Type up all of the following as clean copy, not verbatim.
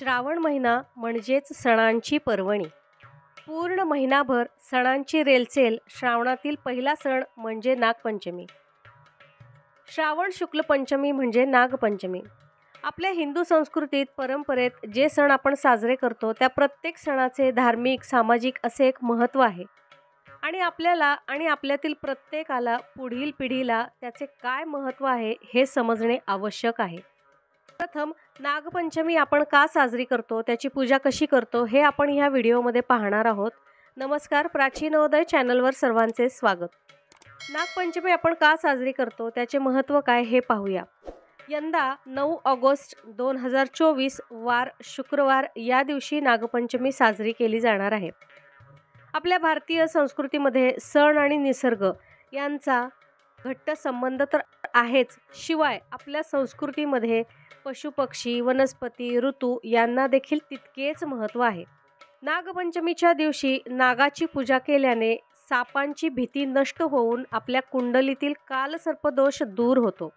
श्रावण महिना म्हणजेच सणांची पर्वणी. पूर्ण महिनाभर सणांची रेलचेल. श्रावणातील पहिला सण म्हणजे नागपंचमी. श्रावण शुक्ल पंचमी म्हणजे नागपंचमी. आपल्या हिंदू संस्कृतीत परंपरेत जे सण आपण साजरे करतो त्या प्रत्येक सणाचे धार्मिक सामाजिक असे एक महत्त्व आहे आणि आपल्याला आणि आपल्यातील प्रत्येकाला पुढील पिढीला त्याचे काय महत्त्व आहे हे समजणे आवश्यक आहे. प्रथम नागपंचमी आपण का साजरी करतो, त्याची पूजा कशी करतो हे आपण ह्या व्हिडिओमध्ये पाहणार आहोत. नमस्कार, प्राचीनोदय चॅनलवर सर्वांचे स्वागत. नागपंचमी आपण का साजरी करतो, त्याचे महत्त्व काय हे पाहूया. यंदा 9 ऑगस्ट 2024 वार शुक्रवार या दिवशी नागपंचमी साजरी केली जाणार आहे. आपल्या भारतीय संस्कृतीमध्ये सण आणि निसर्ग यांचा घट्ट संबंध तर आहेच, शिवाय आपल्या संस्कृतीमध्ये पशुपक्षी वनस्पती ऋतू यांना देखील तितकेच महत्त्व आहे. नागपंचमीच्या दिवशी नागाची पूजा केल्याने सापांची भीती नष्ट होऊन आपल्या कुंडलीतील कालसर्पदोष दूर होतो.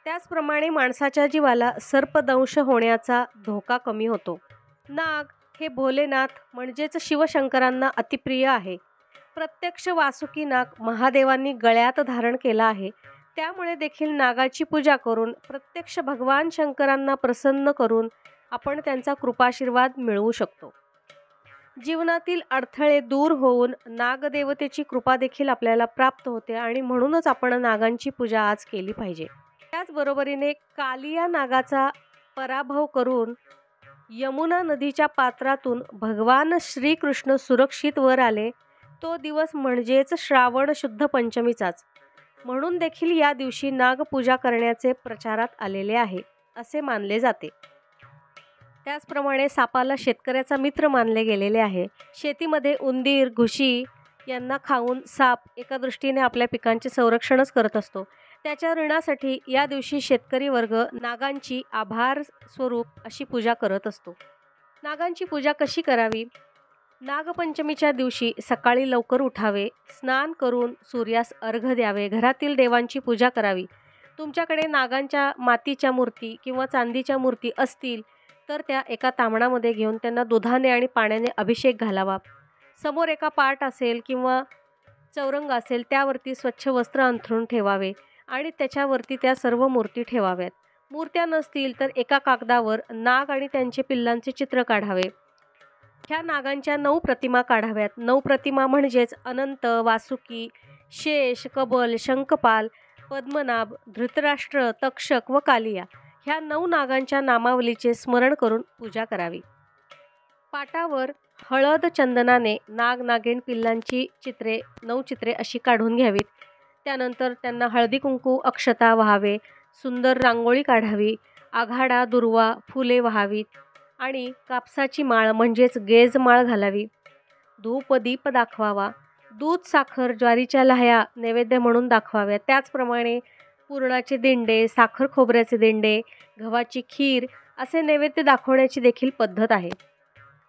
त्याचप्रमाणे माणसाच्या जीवाला सर्पदंश होण्याचा धोका कमी होतो. नाग हे भोलेनाथ म्हणजेच शिवशंकरांना अतिप्रिय आहे. प्रत्यक्ष वासुकी नाग महादेवांनी गळ्यात धारण केला आहे. त्यामुळे देखील नागाची पूजा करून प्रत्यक्ष भगवान शंकरांना प्रसन्न करून आपण त्यांचा कृपाशीर्वाद मिळवू शकतो. जीवनातील अडथळे दूर होऊन नागदेवतेची कृपा देखील आपल्याला प्राप्त होते आणि म्हणूनच आपण नागांची पूजा आज केली पाहिजे. त्याचबरोबरीने कालिया नागाचा पराभव करून यमुना नदीच्या पात्रातून भगवान श्रीकृष्ण सुरक्षित वर आले. तो दिवस म्हणजेच श्रावण शुद्ध पंचमीचाच. म्हणून देखील या दिवशी नागपूजा करण्याचे प्रचारात आलेले आहे असे मानले जाते. त्याचप्रमाणे सापाला शेतकऱ्याचा मित्र मानले गेलेले आहे. शेतीमध्ये उंदीर घुशी यांना खाऊन साप एका दृष्टीने आपल्या पिकांचे संरक्षणच करत असतो. त्याच्या ऋणासाठी या दिवशी शेतकरी वर्ग नागांची आभार स्वरूप अशी पूजा करत असतो. नागांची पूजा कशी करावी? नागपंचमीच्या दिवशी सकाळी लवकर उठावे, स्नान करून सूर्यास अर्घ्य द्यावे, घरातील देवांची पूजा करावी. तुमच्याकडे नागांच्या मातीच्या मूर्ती किंवा चांदीच्या मूर्ती असतील तर त्या एका तांबणामध्ये घेऊन त्यांना दुधाने आणि पाण्याने अभिषेक घालावा. समोर एका पाट असेल किंवा चौरंग असेल त्यावरती स्वच्छ वस्त्र अंथरून ठेवावे आणि त्याच्यावरती त्या सर्व मूर्ती ठेवाव्यात. मूर्त्या नसतील तर एका कागदावर नाग आणि त्यांचे पिल्लांचे चित्र काढावे. ह्या नागांच्या 9 प्रतिमा काढाव्यात. 9 प्रतिमा म्हणजेच अनंत, वासुकी, शेष, कबल, शंखपाल, पद्मनाभ, धृतराष्ट्र, तक्षक व कालिया ह्या 9 नागांच्या नामावलीचे स्मरण करून पूजा करावी. पाटावर हळद चंदनाने नाग नागिन पिल्लांची चित्रे 9 चित्रे अशी काढून घ्यावीत. त्यानंतर त्यांना हळदी कुंकू अक्षता व्हावे, सुंदर रांगोळी काढावी, आघाडा दुर्वा फुले व्हावीत आणि कापसाची माळ म्हणजेच गेज माळ घालावी. धूप दीप दाखवावा. दूध साखर ज्वारीच्या लाह्या नैवेद्य म्हणून दाखवाव्या. त्याचप्रमाणे पुरणाचे दिंडे, साखर खोबऱ्याचे दिंडे, गव्हाची खीर असे नैवेद्य दाखवण्याची देखील पद्धत आहे.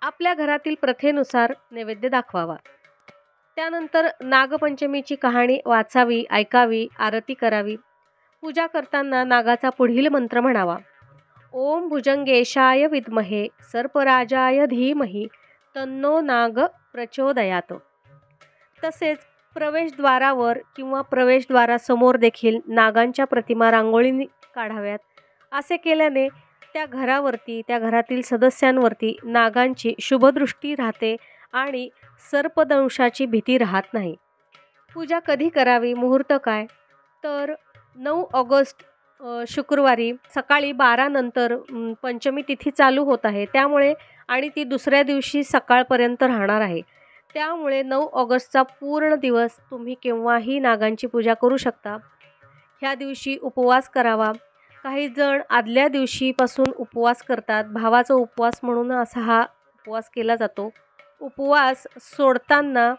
आपल्या घरातील प्रथेनुसार नैवेद्य दाखवावा. त्यानंतर नागपंचमीची कहाणी वाचावी, ऐकावी, आरती करावी. पूजा करताना नागाचा पुढील मंत्र म्हणावा. ओम भुजंगेशाय विद्महे सर्पराजाय धीमहि तन्नो नाग प्रचोदयात. तसेच प्रवेशद्वारावर किंवा प्रवेशद्वारासमोर देखील नागांच्या प्रतिमा रांगोळीने काढाव्यात. असे केल्याने त्या घरावरती त्या घरातील सदस्यांवरती नागांची शुभदृष्टी राहते आणि सर्पदंशाची भीती राहत नाही. पूजा कधी करावी? मुहूर्त काय? तर 9 ऑगस्ट शुक्रवारी सकाळी 12 नंतर पंचमी तिथी चालू होत आहे. त्यामुळे आणि ती दुसऱ्या दिवशी सकाळपर्यंत राहणार आहे. त्यामुळे 9 ऑगस्टचा पूर्ण दिवस तुम्ही केव्हाही नागांची पूजा करू शकता. ह्या दिवशी उपवास करावा. काही जण आदल्या दिवशीपासून उपवास करतात. भावाचा उपवास म्हणून असा हा उपवास केला जातो. उपवास सोडताना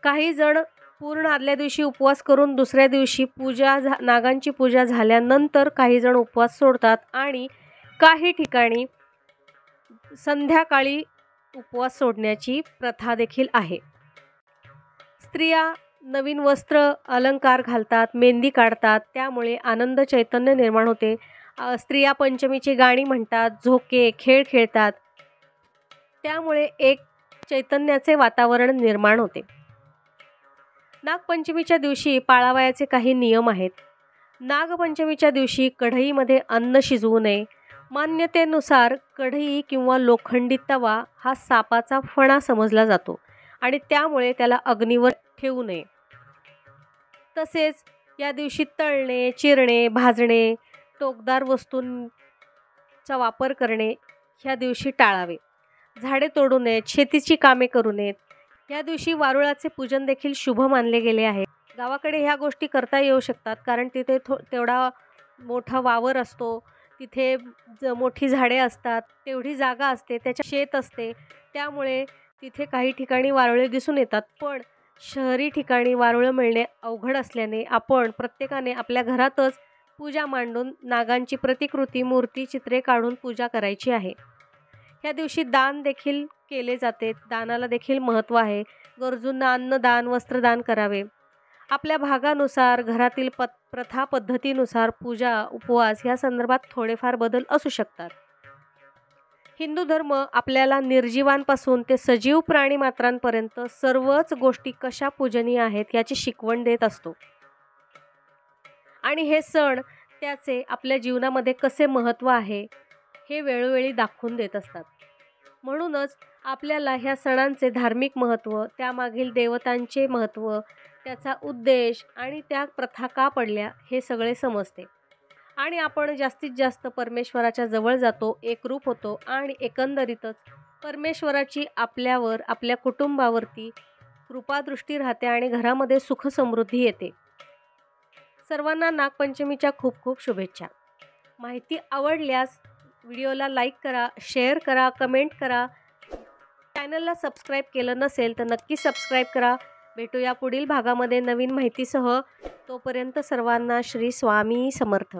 काही जण पूर्ण आदल्या दिवशी उपवास करून दुसऱ्या दिवशी नागांची पूजा झाल्यानंतर काही जण उपवास सोडतात आणि काही ठिकाणी संध्याकाळी उपवास सोडण्याची प्रथा देखील आहे. स्त्रिया नवीन वस्त्र अलंकार घालतात, मेहंदी काढतात. त्यामुळे आनंद चैतन्य निर्माण होते स्त्रिया पंचमीची गाणी म्हणतात, झोके, खेळ खेळतात. त्यामुळे एक चैतन्याचे वातावरण निर्माण होते. नागपंचमीच्या दिवशी पाळावयाचे काही नियम आहेत. नागपंचमीच्या दिवशी कढईमध्ये अन्न शिजवू नये. मान्यतेनुसार कढई किंवा लोखंडी तवा हा सापाचा फणा समजला जातो आणि त्यामुळे त्याला अग्नीवर ठेवू नये. तसेच या दिवशी तळणे, चिरणे, भाजणे, टोकदार वस्तूंचा वापर करणे ह्या दिवशी टाळावे. झाडे तोडू नयेत, शेतीची कामे करू नयेत. या दिवशी वारुळाचे पूजन देखील शुभ मानले गेले आहे. गावाकडे ह्या गोष्टी करता येऊ शकतात, कारण तिथे तेवढा मोठा वावर असतो, तिथे मोठी झाडे असतात, तेवढी जागा असते, त्याच्या शेत असते, त्यामुळे तिथे काही ठिकाणी वारुळे दिसून येतात. पण शहरी ठिकाणी वारुळं मिळणे अवघड असल्याने आपण प्रत्येकाने आपल्या घरातच पूजा मांडून नागांची प्रतिकृती, मूर्ती, चित्रे काढून पूजा करायची आहे. ह्या दिवशी दान देखील केले जाते. दानाला देखील महत्त्व आहे. गरजूंना अन्नदान, वस्त्रदान करावे. आपल्या भागानुसार, घरातील प्रथा पद्धतीनुसार पूजा, उपवास या संदर्भात थोडेफार बदल असू शकतात. हिंदू धर्म आपल्याला निर्जीवांपासून ते सजीव प्राणी मात्रांपर्यंत सर्वच गोष्टी कशा पूजनीय आहेत याची शिकवण देत असतो आणि हे सण त्याचे आपल्या जीवनामध्ये कसे महत्त्व आहे हे वेळोवेळी दाखवून देत असतात. म्हणूनच आपल्याला ह्या सणांचे धार्मिक महत्त्व, त्यामागील देवतांचे महत्त्व, त्याचा उद्देश आणि त्या प्रथा का पडल्या हे सगळे समजते आणि आपण जास्तीत जास्त परमेश्वराच्या जवळ जातो, एकरूप होतो आणि एकंदरीतच परमेश्वराची आपल्यावर, आपल्या कुटुंबावरती कृपादृष्टी राहते आणि घरामध्ये सुख समृद्धी येते. सर्वांना नागपंचमीच्या खूप खूप शुभेच्छा. माहिती आवडल्यास व्हिडिओला लाईक करा, शेअर करा, कमेंट करा. चॅनलला सबस्क्राईब केलं नसेल तर नक्की सबस्क्राईब करा. भेटूया पुढील भागामध्ये नवीन माहितीसह. तोपर्यंत सर्वांना श्री स्वामी समर्थ.